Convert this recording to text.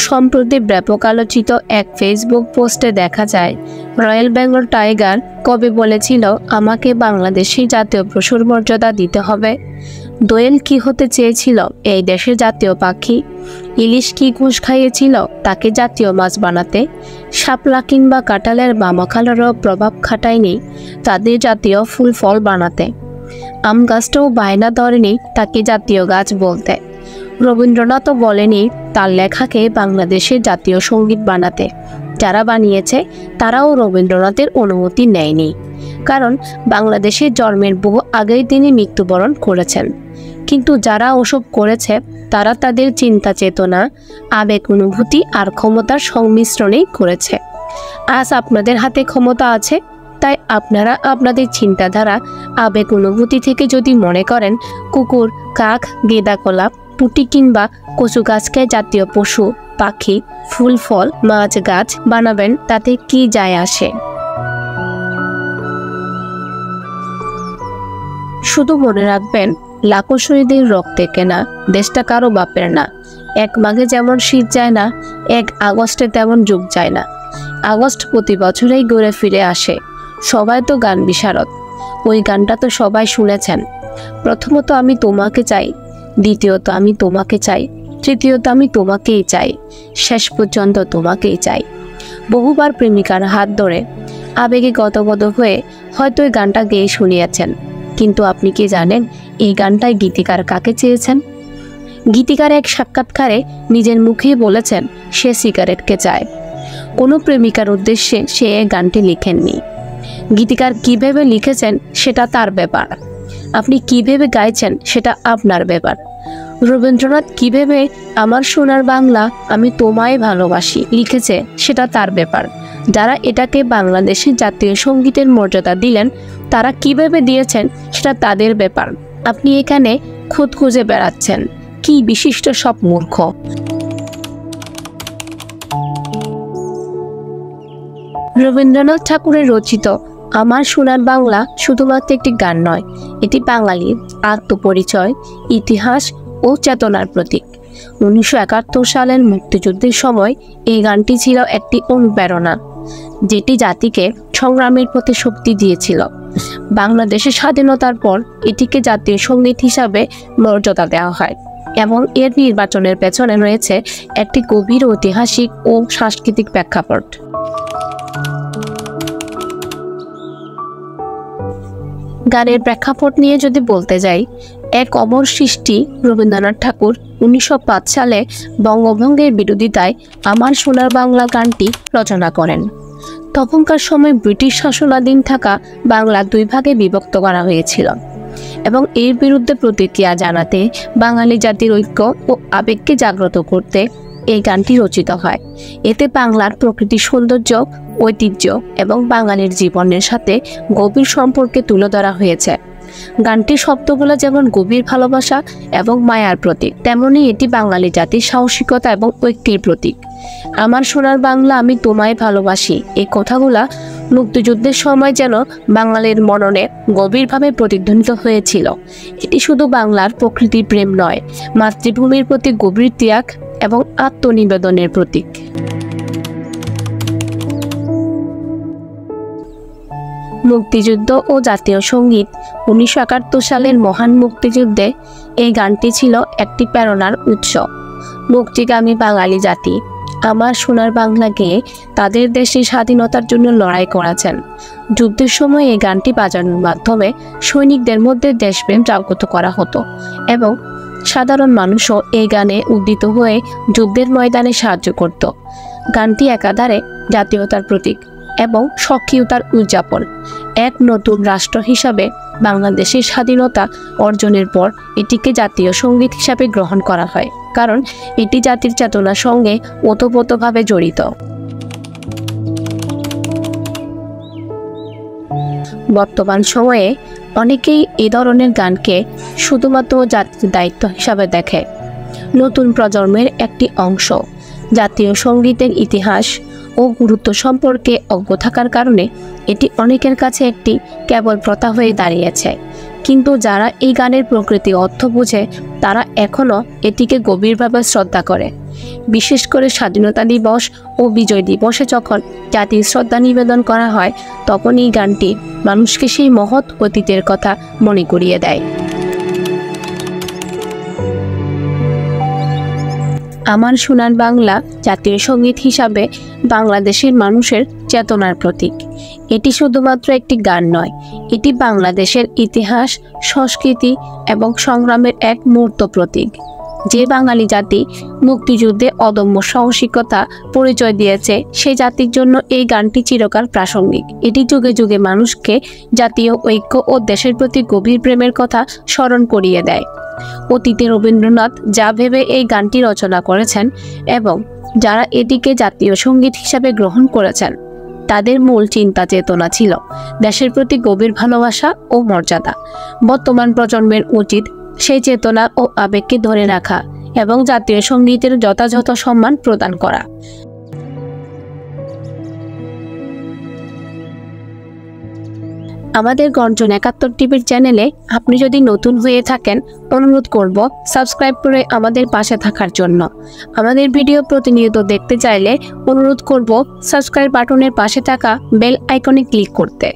সম্প্রতি ব্যাপক আলোচিত এক ফেসবুক পোস্টে দেখা যায়, রয়্যাল বেঙ্গল টাইগার কবে বলেছিল আমাকে বাংলাদেশি জাতীয় পশুর মর্যাদা দিতে হবে? দোয়েল কি হতে চেয়েছিল এই দেশের জাতীয় পাখি? ইলিশ কি ঘুষ খাইয়েছিল তাকে জাতীয় মাছ বানাতে? শাপলা কিংবা কাঁঠালের বামাখালেরও প্রভাব খাটায়নি তাদের জাতীয় ফুল ফল বানাতে। আম গাছটাও বায়না ধরেনি তাকে জাতীয় গাছ বলতে। রবীন্দ্রনাথও বলেনি তার লেখাকে বাংলাদেশের জাতীয় সঙ্গীত বানাতে। যারা বানিয়েছে তারাও রবীন্দ্রনাথের অনুমতি নেয়নি, কারণ বাংলাদেশের জন্মের বহু আগেই তিনি মৃত্যুবরণ করেছেন। কিন্তু যারা ওসব করেছে তারা তাদের চিন্তা চেতনা, আবেগ, অনুভূতি আর ক্ষমতার সংমিশ্রণেই করেছে। আজ আপনাদের হাতে ক্ষমতা আছে, তাই আপনারা আপনাদের চিন্তাধারা, আবেগ, অনুভূতি থেকে যদি মনে করেন কুকুর, কাক, গেঁদা, গোলাপ, পুঁটি কিংবা কচু গাছকে জাতীয় পশু, পাখি, ফুল ফল, মাছ, গাছ বানাবেন, তাতে কি যায় আসে? শুধু মনে রাখবেন, লাখো শহীদের রক্তে কেনা দেশটা কারো বাপের না। 1 মাঘে যেমন শীত যায় না, 1 আগস্টে তেমন যুগ যায় না। আগস্ট প্রতি বছরেই ঘুরে ফিরে আসে। সবাই তো গান বিশারদ, ওই গানটা তো সবাই শুনেছেন। প্রথমত আমি তোমাকে চাই, দ্বিতীয়ত আমি তোমাকে চাই, তৃতীয়ত আমি তোমাকেই চাই, শেষ পর্যন্ত তোমাকেই চাই। বহুবার প্রেমিকার হাত ধরে আবেগে গদগদ হয়ে হয়তো এই গানটা গেয়ে শুনিয়েছেন, কিন্তু আপনি কি জানেন এই গানটায় গীতিকার কাকে চেয়েছেন? গীতিকার এক সাক্ষাৎকারে নিজের মুখেই বলেছেন সে সিগারেটকে চায়। কোনো প্রেমিকার উদ্দেশ্যে সে এই গানটি লিখেননি। গীতিকার কিভাবে লিখেছেন সেটা তার ব্যাপার, আপনি কিভাবে গাইছেন সেটা আপনার ব্যাপার। রবীন্দ্রনাথ কিভাবে আমার সোনার বাংলা আমি তোমায় ভালোবাসি লিখেছে সেটা তার ব্যাপার। যারা এটাকে বাংলাদেশের জাতীয় সঙ্গীতের মর্যাদা দিলেন তারা কিভাবে দিয়েছেন সেটা তাদের ব্যাপার। আপনি এখানে খুদ খুঁজে বেড়াচ্ছেন, কি বিশিষ্ট সব মূর্খ। রবীন্দ্রনাথ ঠাকুরের রচিত আমার সোনার বাংলা শুধুমাত্র একটি গান নয়, এটি বাঙালির আত্মপরিচয়, ইতিহাস ও চেতনার প্রতীক। 1971 সালের মুক্তিযুদ্ধের সময় এই গানটি ছিল একটি অনুপ্রেরণা, যেটি জাতিকে সংগ্রামের পথে শক্তি দিয়েছিল। বাংলাদেশের স্বাধীনতার পর এটিকে জাতীয় সঙ্গীত হিসাবে মর্যাদা দেওয়া হয় এবং এর নির্বাচনের পেছনে রয়েছে একটি গভীর ঐতিহাসিক ও সাংস্কৃতিক প্রেক্ষাপট। গানের প্রেক্ষাপট নিয়ে যদি বলতে যাই, এক অমর সৃষ্টি রবীন্দ্রনাথ ঠাকুর 1905 সালে বঙ্গভঙ্গের বিরোধিতায় আমার সোনার বাংলা গানটি রচনা করেন। তখনকার সময় ব্রিটিশ শাসনাধীন থাকা বাংলা 2 ভাগে বিভক্ত করা হয়েছিল এবং এর বিরুদ্ধে প্রতিক্রিয়া জানাতে, বাঙালি জাতির ঐক্য ও আবেগকে জাগ্রত করতে এই গানটি রচিত হয়। এতে বাংলার প্রকৃতির সৌন্দর্য, ঐতিহ্য এবং বাঙালির জীবনের সাথে গভীর সম্পর্কে তুলে ধরা হয়েছে। গানটির শব্দগুলো যেমন গভীর ভালোবাসা এবং মায়ার প্রতীক, তেমনি এটি বাঙালি জাতির সাহসিকতা এবং ঐক্যের প্রতীক। আমার সোনার বাংলা আমি তোমায় ভালোবাসি, এই কথাগুলা মুক্তিযুদ্ধের সময় যেন বাঙালির মননে গভীরভাবে প্রতিধ্বনিত হয়েছিল। এটি শুধু বাংলার প্রকৃতির প্রেম নয়, মাতৃভূমির প্রতি গভীর ত্যাগ এবং আত্মনিবেদনের প্রতীক। মুক্তিযুদ্ধ ও জাতীয় সঙ্গীত। 1971 সালের মহান মুক্তিযুদ্ধে এই গানটি ছিল একটি প্রেরণার উৎস। মুক্তিগামী বাঙালি জাতি আমার সোনার বাংলা গেয়ে তাদের দেশের স্বাধীনতার জন্য লড়াই করেছেন। যুদ্ধের সময় এই গানটি বাজানোর মাধ্যমে সৈনিকদের মধ্যে দেশপ্রেম জাগ্রত করা হতো এবং সাধারণ মানুষও এই গানে উদ্দীত হয়ে যুদ্ধের ময়দানে সাহায্য করত। গানটি একাধারে জাতীয়তার প্রতীক এবং সক্রিয়তার উদযাপন। এক নতুন রাষ্ট্র হিসাবে বাংলাদেশের স্বাধীনতা অর্জনের পর এটিকে জাতীয় সঙ্গীত হিসাবে গ্রহণ করা হয়, কারণ এটি জাতির চেতনার সঙ্গে ওতপ্রোতভাবে জড়িত। বর্তমান সময়ে অনেকেই এ ধরনের গানকে শুধুমাত্র জাতির দায়িত্ব হিসাবে দেখে। নতুন প্রজন্মের একটি অংশ জাতীয় সঙ্গীতের ইতিহাস ও গুরুত্ব সম্পর্কে অজ্ঞ থাকার কারণে এটি অনেকের কাছে একটি কেবল প্রথা হয়ে দাঁড়িয়েছে। কিন্তু যারা এই গানের প্রকৃতি অর্থ বুঝে তারা এখনও এটিকে গভীরভাবে শ্রদ্ধা করে। বিশেষ করে স্বাধীনতা দিবস ও বিজয় দিবসে যখন জাতির শ্রদ্ধা নিবেদন করা হয়, তখন এই গানটি মানুষকে সেই মহৎ অতীতের কথা মনে করিয়ে দেয়। আমার সোনার বাংলা জাতীয় সঙ্গীত হিসাবে বাংলাদেশের মানুষের চেতনার প্রতীক। এটি শুধুমাত্র একটি গান নয়, এটি বাংলাদেশের ইতিহাস, সংস্কৃতি এবং সংগ্রামের এক মূর্ত প্রতীক। যে বাঙালি জাতি মুক্তিযুদ্ধে অদম্য সাহসিকতা পরিচয় দিয়েছে, সেই জাতির জন্য এই গানটি চিরকাল প্রাসঙ্গিক। এটি যুগে যুগে মানুষকে জাতীয় ঐক্য ও দেশের প্রতি গভীর প্রেমের কথা স্মরণ করিয়ে দেয়। অতীতে রবীন্দ্রনাথ যা ভেবে এই গানটি রচনা করেছেন এবং যারা এটিকে জাতীয় সঙ্গীত হিসাবে গ্রহণ করেছেন, তাদের মূল চিন্তা চেতনা ছিল দেশের প্রতি গভীর ভালোবাসা ও মর্যাদা। বর্তমান প্রজন্মের উচিত সেই চেতনা ও আবেগকে ধরে রাখা এবং জাতীয় সঙ্গীতের যথাযথ সম্মান প্রদান করা। আমাদের গর্জন ৭১ টিভির চ্যানেলে আপনি যদি নতুন হয়ে থাকেন, অনুরোধ করব সাবস্ক্রাইব করে আমাদের পাশে থাকার জন্য। আমাদের ভিডিও প্রতিনিয়ত দেখতে চাইলে অনুরোধ করব সাবস্ক্রাইব বাটনের পাশে থাকা বেল আইকনে ক্লিক করতে।